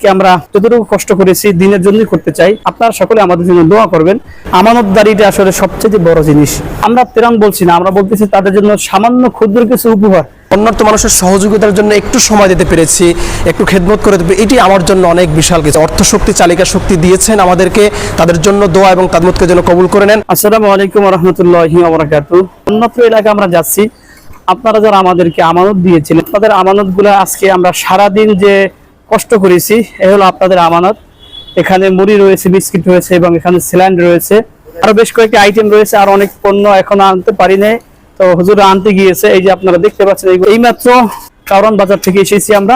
আজকে আমরা যতটুকু কষ্ট করেছি দিনের জন্যই করতে চাই। আপনারা সকলে আমাদের জন্য দোয়া করবেন। আমানতদারিটা আসলে সবচেয়ে বড় জিনিস। আমরা ত্রাণ বলছি না, আমরা বলতেছি তাদের জন্য সামান্য ক্ষুদ্র কিছু উপহার। অন্যান্য মানুষের সহযোগিতার জন্য একটু সময় দিতে পেরেছি, একটু খেদমত করে দিতে এটি আমার জন্য অনেক বিশাল কিছু। অর্থ শক্তি, চালিকা শক্তি দিয়েছেন আমাদেরকে, তাদের জন্য দোয়া এবং তাদমতকে যেন কবুল করে নেন। আসসালামু আলাইকুম ওয়া রাহমাতুল্লাহি ওয়া বারাকাতুহু। অন্যত্র এলাকায় আমরা যাচ্ছি, আপনারা যারা আমাদেরকে আমানত দিয়েছিলেন, আপনাদের আমানতগুলো আজকে আমরা সারাদিন যে কষ্ট করেছি, এ হলো আপনাদের আমানত। এখানে মুড়ি রয়েছে, বিস্কিট রয়েছে এবং এখানে স্যালাড রয়েছে, আরো বেশ কয়েকটি আইটেম রয়েছে। আর অনেক পণ্য এখনো আনতে পারি নাই, তো হুজুর আনতে গিয়েছে। এই যে আপনারা দেখতে পাচ্ছেন, এইমাত্র কারওয়ান বাজার থেকে এসেছি আমরা।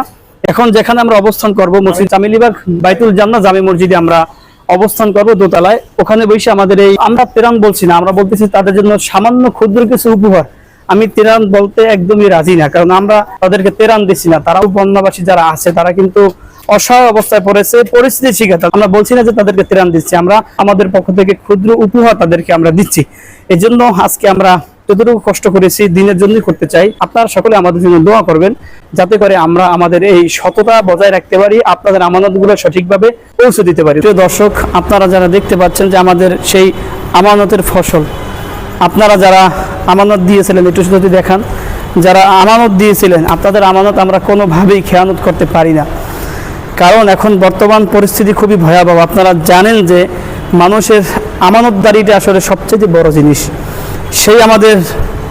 এখন যেখানে আমরা অবস্থান করব, মসজিদ জামিলিবাগ বাইতুল জান্নাহ জামে মসজিদে আমরা অবস্থান করব দোতলায়। ওখানে বসে আমাদের এই, আমরা ত্রাণ বলছি না, আমরা বলতেছি তাদের জন্য সামান্য ক্ষুদ্র কিছু উপহার। আমি ত্রাণ বলতে একদমই রাজি না, কারণ আমরা তাদেরকে ত্রাণ দিচ্ছি না। তারাও বন্যাবাসী যারা আছে তারা কিন্তু অসহায় অবস্থায় পড়েছে, পরিস্থিতি শিখে। আমরা বলছি না যে তাদেরকে ত্রাণ দিচ্ছি, আমরা আমাদের পক্ষ থেকে ক্ষুদ্র উপহার তাদেরকে আমরা দিচ্ছি। এই জন্য আজকে আমরা যতটুকু কষ্ট করেছি দিনের জন্যই করতে চাই। আপনারা সকলে আমাদের জন্য দোয়া করবেন, যাতে করে আমরা আমাদের এই সততা বজায় রাখতে পারি, আপনাদের আমানতগুলো সঠিকভাবে পৌঁছে দিতে পারি। প্রিয় দর্শক, আপনারা যারা দেখতে পাচ্ছেন যে আমাদের সেই আমানতের ফসল, আপনারা যারা আমানত দিয়েছিলেন একটু যদি দেখান, যারা আমানত দিয়েছিলেন, আপনাদের আমানত আমরা কোনোভাবেই খেয়ানত করতে পারি না, কারণ এখন বর্তমান পরিস্থিতি খুবই ভয়াবহ। আপনারা জানেন যে মানুষের আমানতদারিটা আসলে সবচেয়ে বড় জিনিস। সেই আমাদের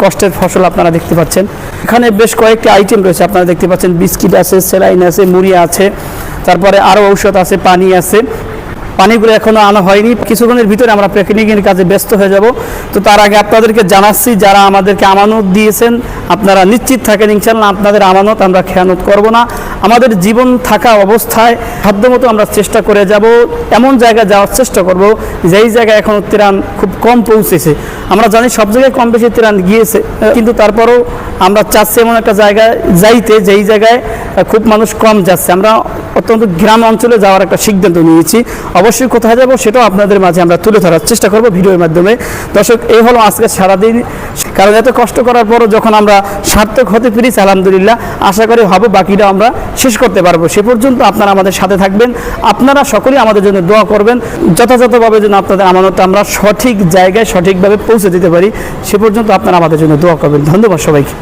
কষ্টের ফসল আপনারা দেখতে পাচ্ছেন। এখানে বেশ কয়েকটি আইটেম রয়েছে, আপনারা দেখতে পাচ্ছেন বিস্কিট আছে, স্যালাইন আছে, মুড়ি আছে, তারপরে আরও ঔষধ আছে, পানি আছে। পানিগুলো এখনো আনা হয়নি, কিছুক্ষণের ভিতরে আমরা প্যাকেটিংয়ের কাজে ব্যস্ত হয়ে যাব। তো তার আগে আপনাদেরকে জানাচ্ছি, যারা আমাদেরকে আমানত দিয়েছেন আপনারা নিশ্চিত থাকেন ইনশাআল্লাহ আপনাদের আমানত আমরা খেয়ানত করব না। আমাদের জীবন থাকা অবস্থায় সাধ্যমতো আমরা চেষ্টা করে যাব, এমন জায়গায় যাওয়ার চেষ্টা করব যেই জায়গায় এখনও ত্রাণ খুব কম পৌঁছেছে। আমরা জানি সব জায়গায় কম বেশি ত্রাণ গিয়েছে, কিন্তু তারপরেও আমরা চাচ্ছি এমন একটা জায়গায় যাইতে যেই জায়গায় খুব মানুষ কম যাচ্ছে। আমরা অত্যন্ত গ্রাম অঞ্চলে যাওয়ার একটা সিদ্ধান্ত নিয়েছি। অবশ্যই কোথায় যাব সেটাও আপনাদের মাঝে আমরা তুলে ধরার চেষ্টা করব ভিডিওর মাধ্যমে। দর্শক, এই হলো আজকে সারাদিন, কারণ এত কষ্ট করার পরও যখন আমরা সার্থক হতে পেরেছি আলহামদুলিল্লাহ, আশা করি ভাবো বাকিটা আমরা শেষ করতে পারবো। সে পর্যন্ত আপনারা আমাদের সাথে থাকবেন, আপনারা সকলেই আমাদের জন্য দোয়া করবেন, যথাযথভাবে যেন আপনাদের আমানত আমরা সঠিক জায়গায় সঠিকভাবে পৌঁছে দিতে পারি। সে পর্যন্ত আপনারা আমাদের জন্য দোয়া করবেন। ধন্যবাদ সবাইকে।